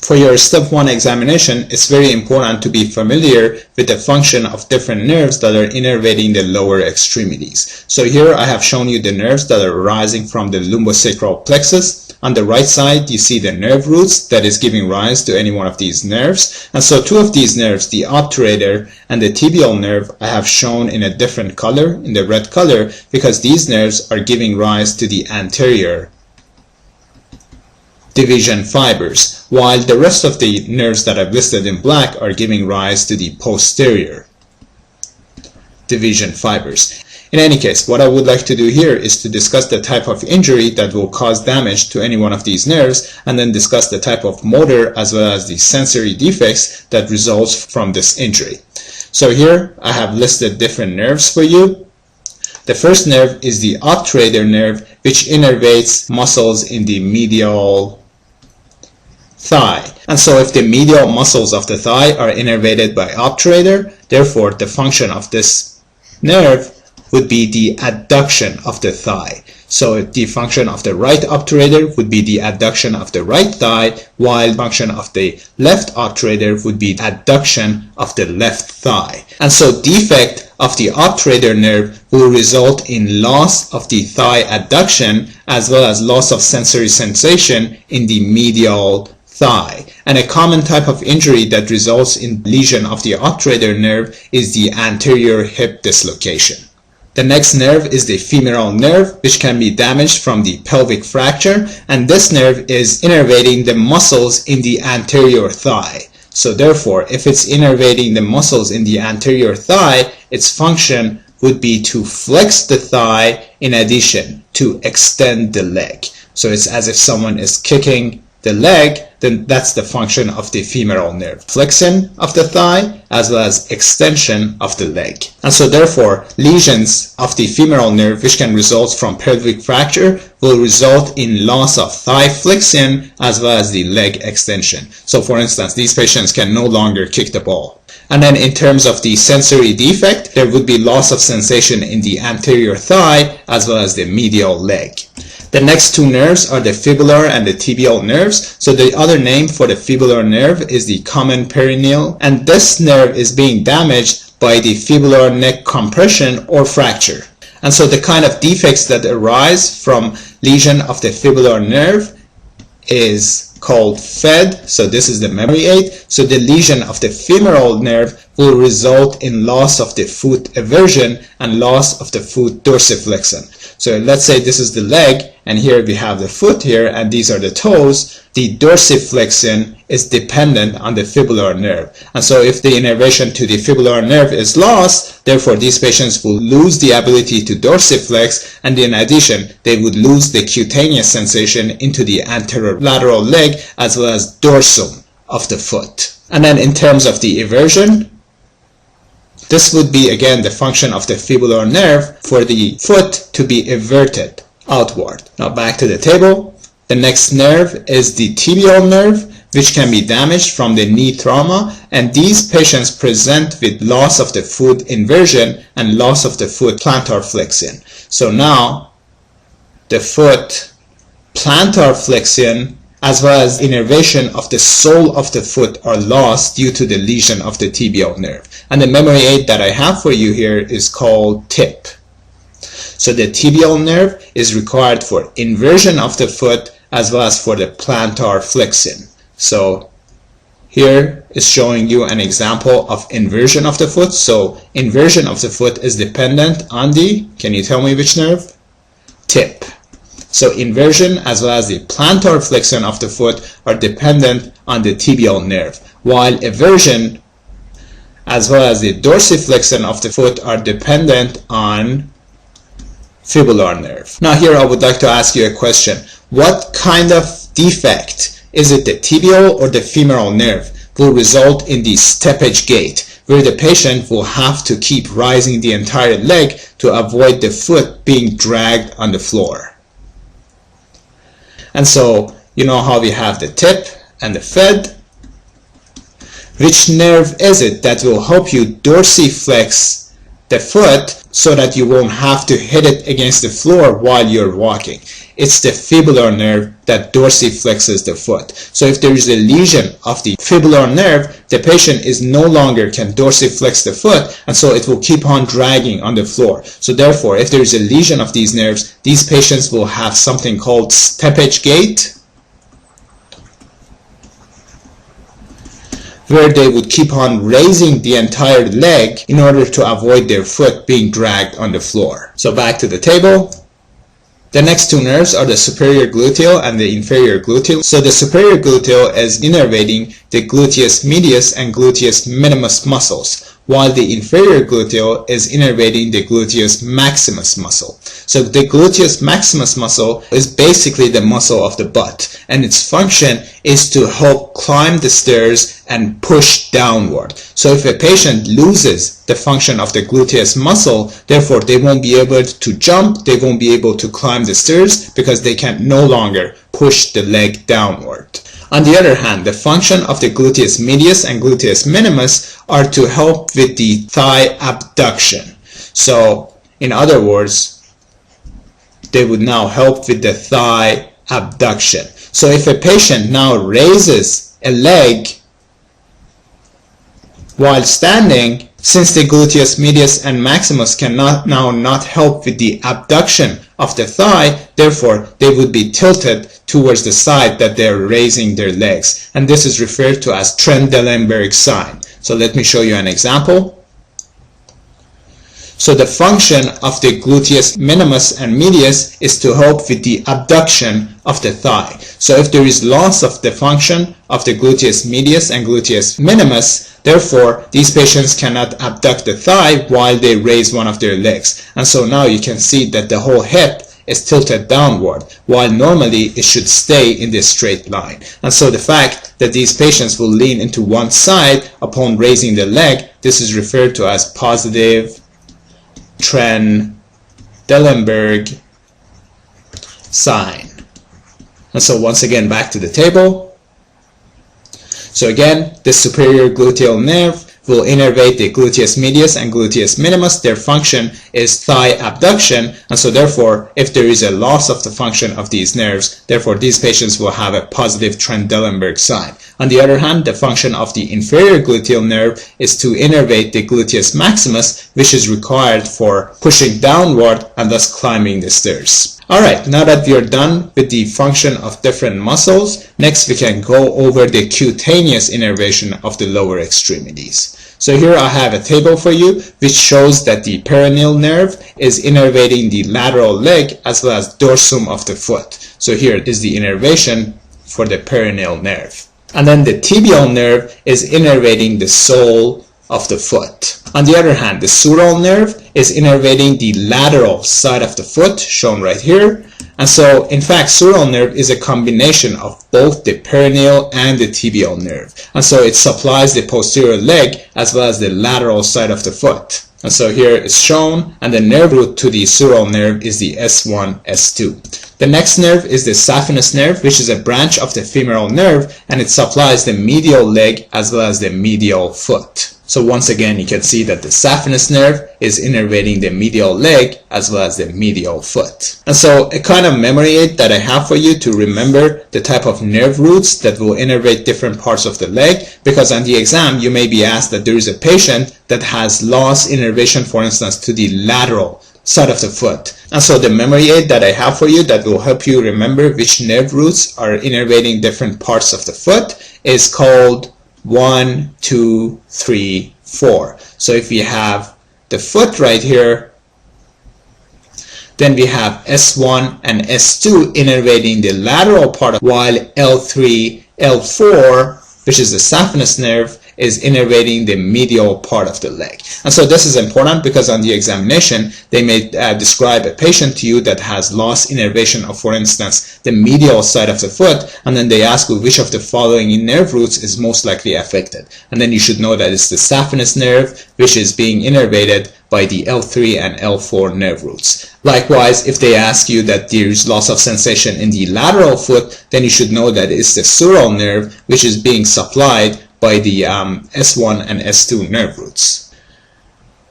For your step 1 examination, it's very important to be familiar with the function of different nerves that are innervating the lower extremities. So here I have shown you the nerves that are arising from the lumbosacral plexus. On the right side, you see the nerve roots that is giving rise to any one of these nerves. And so two of these nerves, the obturator and the tibial nerve, I have shown in a different color, in the red color, because these nerves are giving rise to the anterior division fibers, while the rest of the nerves that I've listed in black are giving rise to the posterior division fibers. In any case, what I would like to do here is to discuss the type of injury that will cause damage to any one of these nerves, and then discuss the type of motor as well as the sensory defects that results from this injury. So here I have listed different nerves for you. The first nerve is the obturator nerve, which innervates muscles in the medial thigh. And so if the medial muscles of the thigh are innervated by obturator, therefore the function of this nerve would be the adduction of the thigh. So the function of the right obturator would be the adduction of the right thigh, while the function of the left obturator would be adduction of the left thigh. And so defect of the obturator nerve will result in loss of the thigh adduction as well as loss of sensory sensation in the medial thigh. And a common type of injury that results in lesion of the obturator nerve is the anterior hip dislocation. The next nerve is the femoral nerve, which can be damaged from the pelvic fracture, and this nerve is innervating the muscles in the anterior thigh. So therefore, if it's innervating the muscles in the anterior thigh, its function would be to flex the thigh in addition to extend the leg. So it's as if someone is kicking the leg, then that's the function of the femoral nerve. Flexion of the thigh as well as extension of the leg. And so therefore, lesions of the femoral nerve which can result from pelvic fracture will result in loss of thigh flexion as well as the leg extension. So for instance, these patients can no longer kick the ball. And then in terms of the sensory defect, there would be loss of sensation in the anterior thigh as well as the medial leg. The next two nerves are the fibular and the tibial nerves. So the other name for the fibular nerve is the common perineal, and this nerve is being damaged by the fibular neck compression or fracture. And so the kind of defects that arise from lesion of the fibular nerve is called FED. So this is the memory aid. So the lesion of the femoral nerve will result in loss of the foot eversion and loss of the foot dorsiflexion. So let's say this is the leg, and here we have the foot here, and these are the toes. The dorsiflexion is dependent on the fibular nerve. And so if the innervation to the fibular nerve is lost, therefore these patients will lose the ability to dorsiflex, and in addition, they would lose the cutaneous sensation into the anterolateral leg as well as dorsum of the foot. And then in terms of the eversion, this would be again the function of the fibular nerve for the foot to be everted outward. Now back to the table. The next nerve is the tibial nerve, which can be damaged from the knee trauma, and these patients present with loss of the foot inversion and loss of the foot plantar flexion. So now the foot plantar flexion as well as innervation of the sole of the foot are lost due to the lesion of the tibial nerve. And the memory aid that I have for you here is called TIP. So the tibial nerve is required for inversion of the foot as well as for the plantar flexion. So here is showing you an example of inversion of the foot. So inversion of the foot is dependent on the, can you tell me which nerve? TIP. So inversion as well as the plantar flexion of the foot are dependent on the tibial nerve, while eversion as well as the dorsiflexion of the foot are dependent on fibular nerve. Now here I would like to ask you a question. What kind of defect, is it the tibial or the femoral nerve, will result in the steppage gait, where the patient will have to keep rising the entire leg to avoid the foot being dragged on the floor? And so you know how we have the tip and the FED. Which nerve is it that will help you dorsiflex the foot so that you won't have to hit it against the floor while you're walking. It's the fibular nerve that dorsiflexes the foot. So if there is a lesion of the fibular nerve, the patient is no longer can dorsiflex the foot, and so it will keep on dragging on the floor. So therefore, if there is a lesion of these nerves, these patients will have something called steppage gait, where they would keep on raising the entire leg in order to avoid their foot being dragged on the floor. So back to the table. The next two nerves are the superior gluteal and the inferior gluteal. So the superior gluteal is innervating the gluteus medius and gluteus minimus muscles, while the inferior gluteal is innervating the gluteus maximus muscle. So the gluteus maximus muscle is basically the muscle of the butt, and its function is to help climb the stairs and push downward. So if a patient loses the function of the gluteus muscle, therefore they won't be able to jump, they won't be able to climb the stairs because they can no longer push the leg downward. On the other hand, the function of the gluteus medius and gluteus minimus are to help with the thigh abduction. So in other words, they would now help with the thigh abduction. So if a patient now raises a leg while standing, since the gluteus medius and maximus cannot not help with the abduction of the thigh, therefore they would be tilted towards the side that they're raising their legs, and this is referred to as Trendelenburg sign. So let me show you an example. So the function of the gluteus minimus and medius is to help with the abduction of the thigh. So if there is loss of the function of the gluteus medius and gluteus minimus, therefore these patients cannot abduct the thigh while they raise one of their legs. And so now you can see that the whole hip is tilted downward, while normally it should stay in this straight line. And so the fact that these patients will lean into one side upon raising the leg, this is referred to as positive Trendelenburg sign. And so once again, back to the table. So again, the superior gluteal nerve will innervate the gluteus medius and gluteus minimus. Their function is thigh abduction, and so therefore if there is a loss of the function of these nerves, therefore these patients will have a positive Trendelenburg sign. On the other hand, the function of the inferior gluteal nerve is to innervate the gluteus maximus, which is required for pushing downward and thus climbing the stairs. Alright, now that we are done with the function of different muscles, next we can go over the cutaneous innervation of the lower extremities. So here I have a table for you which shows that the peroneal nerve is innervating the lateral leg as well as dorsum of the foot. So here is the innervation for the peroneal nerve. And then the tibial nerve is innervating the sole of the foot. On the other hand, the sural nerve is innervating the lateral side of the foot, shown right here. And so, in fact, sural nerve is a combination of both the peroneal and the tibial nerve. And so it supplies the posterior leg as well as the lateral side of the foot. And so here it's shown, and the nerve root to the sural nerve is the S1, S2. The next nerve is the saphenous nerve, which is a branch of the femoral nerve, and it supplies the medial leg as well as the medial foot. So once again, you can see that the saphenous nerve is innervating the medial leg as well as the medial foot. And so a kind of memory aid that I have for you to remember the type of nerve roots that will innervate different parts of the leg, because on the exam you may be asked that there is a patient that has lost innervation, for instance, to the lateral side of the foot. And so the memory aid that I have for you that will help you remember which nerve roots are innervating different parts of the foot is called 1, 2, 3, 4. So if we have the foot right here, then we have S1 and S2 innervating the lateral part, while L3, L4, which is the saphenous nerve, is innervating the medial part of the leg. And so this is important because on the examination they may describe a patient to you that has lost innervation of, for instance, the medial side of the foot, and then they ask you which of the following nerve roots is most likely affected, and then you should know that it's the saphenous nerve which is being innervated by the L3 and L4 nerve roots. Likewise, if they ask you that there is loss of sensation in the lateral foot, then you should know that it's the sural nerve which is being supplied by the S1 and S2 nerve roots.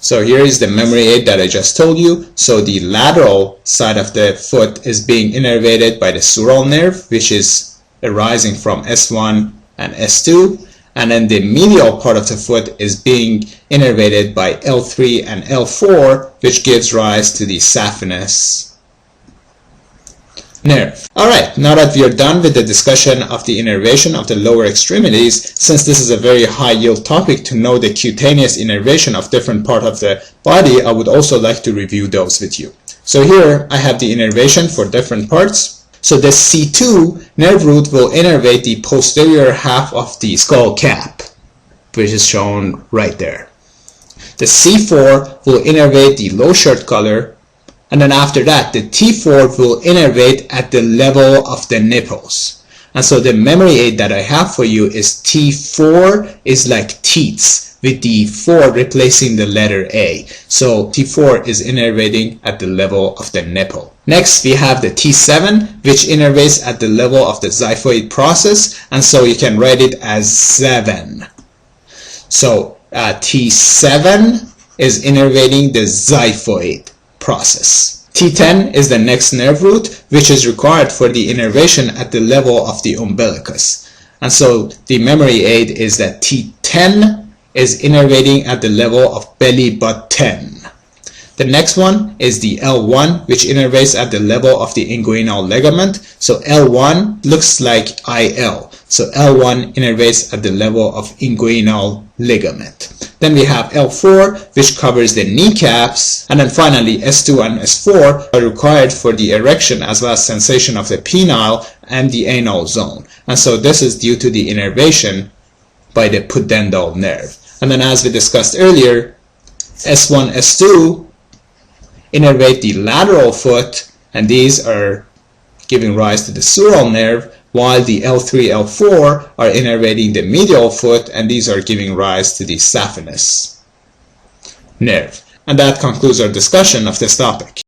So here is the memory aid that I just told you. So the lateral side of the foot is being innervated by the sural nerve, which is arising from S1 and S2. And then the medial part of the foot is being innervated by L3 and L4, which gives rise to the saphenous nerve. Alright, now that we are done with the discussion of the innervation of the lower extremities, since this is a very high yield topic to know the cutaneous innervation of different parts of the body, I would also like to review those with you. So here I have the innervation for different parts. So the C2 nerve root will innervate the posterior half of the skull cap, which is shown right there. The C4 will innervate the low shirt collar, and then after that the T4 will innervate at the level of the nipples. And so the memory aid that I have for you is T4 is like teats, with the 4 replacing the letter A. So T4 is innervating at the level of the nipple. Next we have the T7, which innervates at the level of the xiphoid process, and so you can write it as 7. So T7 is innervating the xiphoid process. T10 is the next nerve root, which is required for the innervation at the level of the umbilicus. And so the memory aid is that T10 is innervating at the level of belly button. The next one is the L1, which innervates at the level of the inguinal ligament. So L1 looks like IL. So L1 innervates at the level of inguinal ligament. Then we have L4, which covers the kneecaps. And then finally S2 and S4 are required for the erection as well as sensation of the penile and the anal zone. And so this is due to the innervation by the pudendal nerve. And then as we discussed earlier, S1, S2 innervate the lateral foot, and these are giving rise to the sural nerve, while the L3, L4 are innervating the medial foot, and these are giving rise to the saphenous nerve. And that concludes our discussion of this topic.